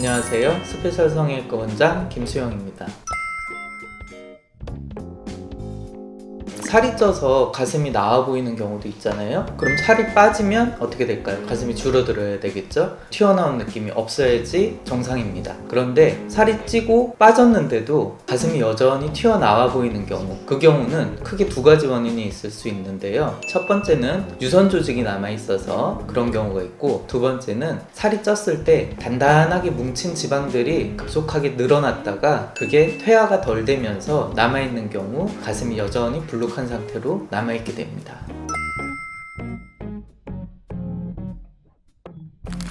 안녕하세요. 스페셜 성형외과 원장 김수영입니다. 살이 쪄서 가슴이 나와 보이는 경우도 있잖아요. 그럼 살이 빠지면 어떻게 될까요? 가슴이 줄어들어야 되겠죠? 튀어나온 느낌이 없어야지 정상입니다. 그런데 살이 찌고 빠졌는데도 가슴이 여전히 튀어나와 보이는 경우, 그 경우는 크게 두 가지 원인이 있을 수 있는데요. 첫 번째는 유선 조직이 남아 있어서 그런 경우가 있고, 두 번째는 살이 쪘을 때 단단하게 뭉친 지방들이 급속하게 늘어났다가 그게 퇴화가 덜 되면서 남아있는 경우 가슴이 여전히 불룩한 상태로 남아있게 됩니다.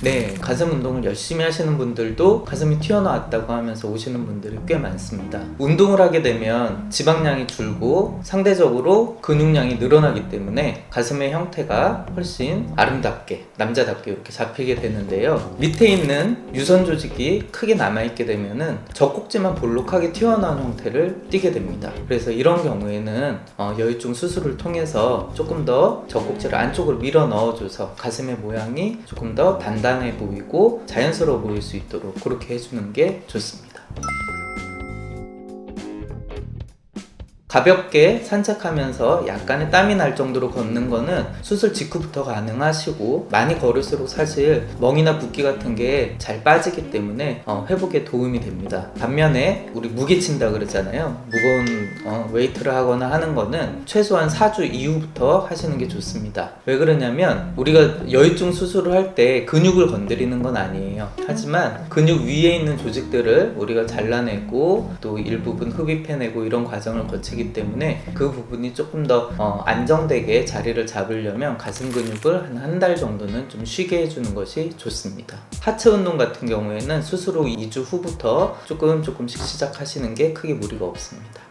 네, 가슴 운동을 열심히 하시는 분들도 가슴이 튀어나왔다고 하면서 오시는 분들이 꽤 많습니다. 운동을 하게 되면 지방량이 줄고 상대적으로 근육량이 늘어나기 때문에 가슴의 형태가 훨씬 아름답게, 남자답게 이렇게 잡히게 되는데요. 밑에 있는 유선 조직이 크게 남아있게 되면은 젖꼭지만 볼록하게 튀어나온 형태를 띠게 됩니다. 그래서 이런 경우에는 여유증 수술을 통해서 조금 더 젖꼭지를 안쪽으로 밀어 넣어줘서 가슴의 모양이 조금 더 단단해 보이고 자연스러워 보일 수 있도록 그렇게 해주는 게 좋습니다. 가볍게 산책하면서 약간의 땀이 날 정도로 걷는 거는 수술 직후부터 가능하시고, 많이 걸을수록 사실 멍이나 붓기 같은 게 잘 빠지기 때문에 회복에 도움이 됩니다. 반면에 우리 무게 친다 그러잖아요. 무거운 웨이트를 하거나 하는 거는 최소한 4주 이후부터 하시는 게 좋습니다. 왜 그러냐면 우리가 여유증 수술을 할 때 근육을 건드리는 건 아니에요. 하지만 근육 위에 있는 조직들을 우리가 잘라내고 또 일부분 흡입해내고 이런 과정을 거치기 때문에 그 부분이 조금 더 안정되게 자리를 잡으려면 가슴 근육을 한 달 정도는 좀 쉬게 해주는 것이 좋습니다. 하체 운동 같은 경우에는 수술 후 2주 후부터 조금씩 시작하시는 게 크게 무리가 없습니다.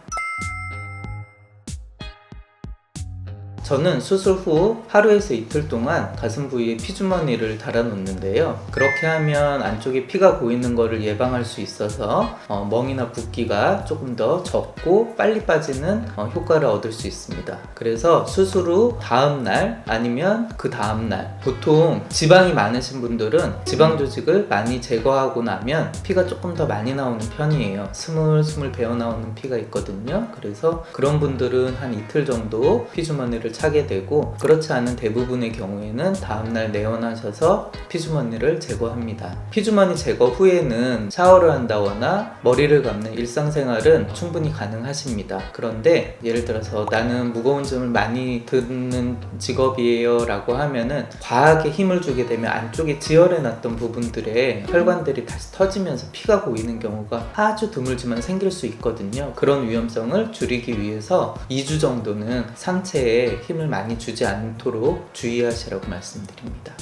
저는 수술 후 하루에서 이틀 동안 가슴 부위에 피주머니를 달아 놓는데요. 그렇게 하면 안쪽에 피가 고이는 것을 예방할 수 있어서 멍이나 붓기가 조금 더 적고 빨리 빠지는 효과를 얻을 수 있습니다. 그래서 수술 후 다음날 아니면 그 다음날, 보통 지방이 많으신 분들은 지방 조직을 많이 제거하고 나면 피가 조금 더 많이 나오는 편이에요. 스물스물 배어 나오는 피가 있거든요. 그래서 그런 분들은 한 이틀 정도 피주머니를 차게 되고, 그렇지 않은 대부분의 경우에는 다음날 내원하셔서 피주머니를 제거합니다. 피주머니 제거 후에는 샤워를 한다거나 머리를 감는 일상생활은 충분히 가능하십니다. 그런데 예를 들어서 나는 무거운 짐을 많이 드는 직업이에요 라고 하면은 과하게 힘을 주게 되면 안쪽에 지혈해놨던 부분들에 혈관들이 다시 터지면서 피가 고이는 경우가 아주 드물지만 생길 수 있거든요. 그런 위험성을 줄이기 위해서 2주 정도는 상체에 힘을 많이 주지 않도록 주의하시라고 말씀드립니다.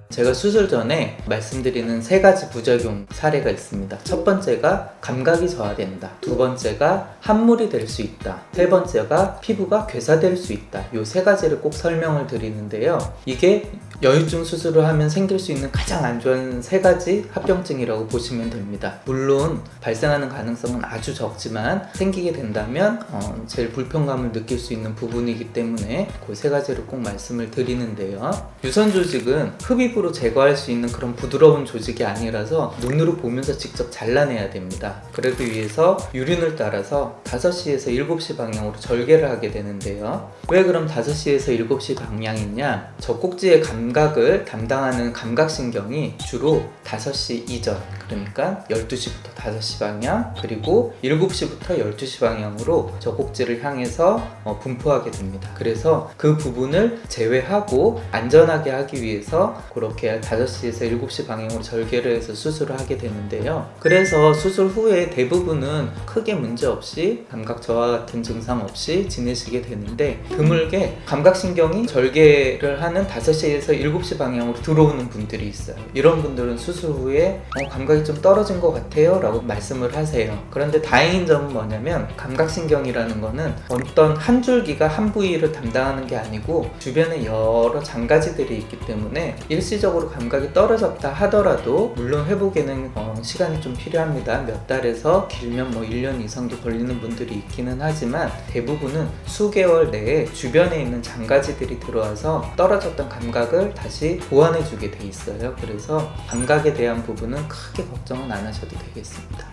제가 수술 전에 말씀드리는 3가지 부작용 사례가 있습니다. 첫 번째가 감각이 저하된다, 두 번째가 함몰이 될 수 있다, 세 번째가 피부가 괴사될 수 있다. 이 3가지를 꼭 설명을 드리는데요. 이게 여유증 수술을 하면 생길 수 있는 가장 안 좋은 3가지 합병증이라고 보시면 됩니다. 물론 발생하는 가능성은 아주 적지만 생기게 된다면 제일 불편감을 느낄 수 있는 부분이기 때문에 그 3가지를 꼭 말씀을 드리는데요. 유선 조직은 흡입으로 제거할 수 있는 그런 부드러운 조직이 아니라서 눈으로 보면서 직접 잘라내야 됩니다. 그러기 위해서 유륜을 따라서 5시에서 7시 방향으로 절개를 하게 되는데요. 왜 그럼 5시에서 7시 방향이냐? 젖꼭지의 감각을 담당하는 감각신경이 주로 5시 이전, 그러니까 12시부터 5시 방향, 그리고 7시부터 12시 방향으로 젖꼭지를 향해서 분포하게 됩니다. 그래서 그 부분을 제외하고 안전하게 하기 위해서 그렇게 5시에서 7시 방향으로 절개를 해서 수술을 하게 되는데요. 그래서 수술 후에 대부분은 크게 문제 없이 감각 저하 같은 증상 없이 지내시게 되는데, 드물게 감각신경이 절개를 하는 5시에서 7시 방향으로 들어오는 분들이 있어요. 이런 분들은 수술 후에 감각이 좀 떨어진 것 같아요 라고 말씀을 하세요. 그런데 다행인 점은 뭐냐면 감각신경이라는 거는 어떤 한 줄기가 한 부위를 담당하는 게 아니고 주변에 여러 장가지들이 있기 때문에 일시적으로 감각이 떨어졌다 하더라도 물론 회복에는 시간이 좀 필요합니다. 몇 달에서 길면 1년 이상도 걸리는 분들이 있기는 하지만 대부분은 수개월 내에 주변에 있는 장가지들이 들어와서 떨어졌던 감각을 그거를 다시 보완해주게 돼 있어요. 그래서 감각에 대한 부분은 크게 걱정은 안 하셔도 되겠습니다.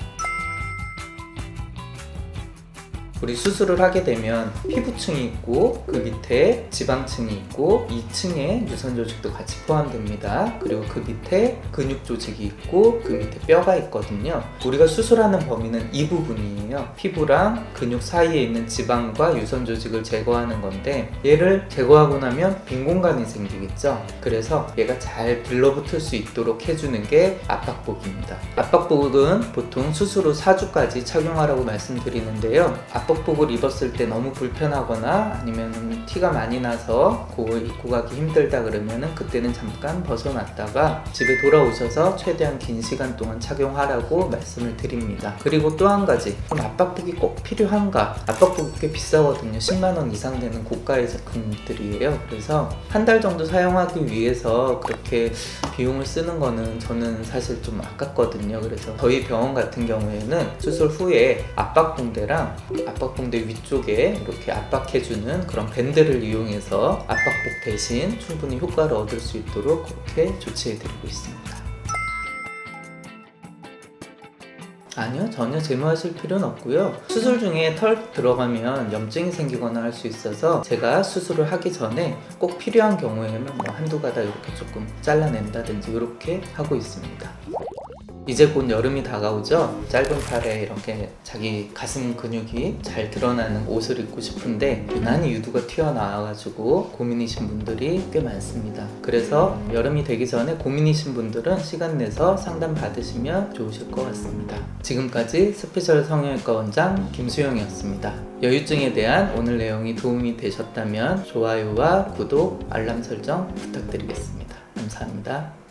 우리 수술을 하게 되면 피부층이 있고 그 밑에 지방층이 있고 2층에 유선 조직도 같이 포함됩니다. 그리고 그 밑에 근육 조직이 있고 그 밑에 뼈가 있거든요. 우리가 수술하는 범위는 이 부분이에요. 피부랑 근육 사이에 있는 지방과 유선 조직을 제거하는 건데 얘를 제거하고 나면 빈 공간이 생기겠죠. 그래서 얘가 잘 들러붙을 수 있도록 해주는 게 압박복입니다. 압박복은 보통 수술 후 4주까지 착용하라고 말씀드리는데요. 압박복을 입었을 때 너무 불편하거나 아니면 티가 많이 나서 그거 입고 가기 힘들다 그러면은 그때는 잠깐 벗어놨다가 집에 돌아오셔서 최대한 긴 시간 동안 착용하라고 말씀을 드립니다. 그리고 또 한 가지, 그럼 압박복이 꼭 필요한가? 압박복이 꽤 비싸거든요. 10만 원 이상 되는 고가의 제품들이에요. 그래서 한 달 정도 사용하기 위해서 그렇게 비용을 쓰는 거는 저는 사실 좀 아깝거든요. 그래서 저희 병원 같은 경우에는 수술 후에 압박봉대랑 압박봉대 위쪽에 이렇게 압박해주는 그런 밴드를 이용해서 압박복 대신 충분히 효과를 얻을 수 있도록 그렇게 조치해드리고 있습니다. 아니요, 전혀 제모하실 필요는 없고요. 수술 중에 털 들어가면 염증이 생기거나 할 수 있어서 제가 수술을 하기 전에 꼭 필요한 경우에는 뭐 한두 가닥 이렇게 조금 잘라낸다든지 이렇게 하고 있습니다. 이제 곧 여름이 다가오죠. 짧은 팔에 이렇게 자기 가슴 근육이 잘 드러나는 옷을 입고 싶은데 유난히 유두가 튀어나와가지고 고민이신 분들이 꽤 많습니다. 그래서 여름이 되기 전에 고민이신 분들은 시간 내서 상담 받으시면 좋으실 것 같습니다. 지금까지 스페셜 성형외과 원장 김수영이었습니다. 여유증에 대한 오늘 내용이 도움이 되셨다면 좋아요와 구독, 알람 설정 부탁드리겠습니다. 감사합니다.